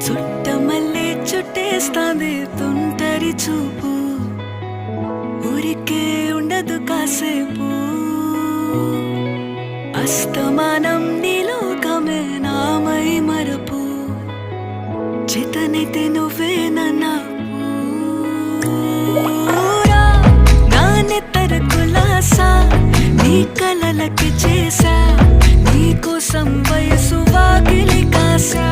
చుట్టమల్లే చుట్టేస్తాంది తుంటరి చూపు, ఊరికే ఉండదు కాసేపు. అస్తమానం నీలోకమే నామై మరపు, చేతనైతే నువ్వే నన్నాపు. నా నెత్తర కులాసా నీ కలలకి చేసా, నీ కోసం వయసు వాకిలి కాసా.